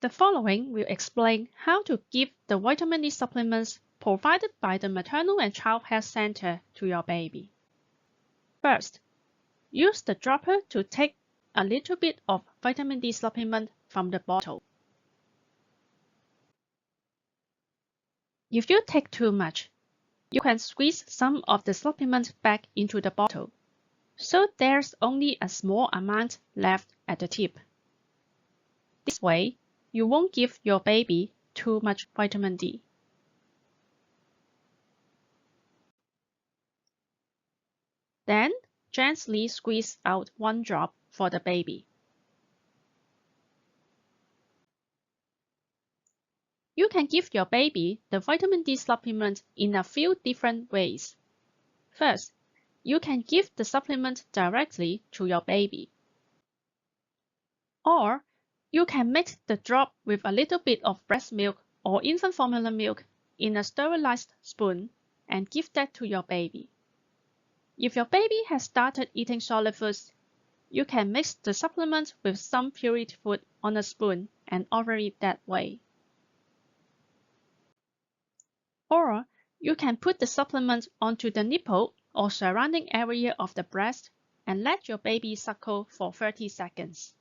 The following will explain how to give the vitamin D supplements provided by the Maternal and Child Health Center to your baby. First, use the dropper to take a little bit of vitamin D supplement from the bottle. If you take too much, you can squeeze some of the supplement back into the bottle, so there's only a small amount left at the tip. This way, you won't give your baby too much vitamin D. Then, gently squeeze out one drop for the baby. You can give your baby the vitamin D supplement in a few different ways. First, you can give the supplement directly to your baby. Or, you can mix the drop with a little bit of breast milk or infant formula milk in a sterilized spoon and give that to your baby. If your baby has started eating solid foods, you can mix the supplement with some pureed food on a spoon and offer it that way. Or, you can put the supplement onto the nipple or surrounding area of the breast and let your baby suckle for 30 seconds.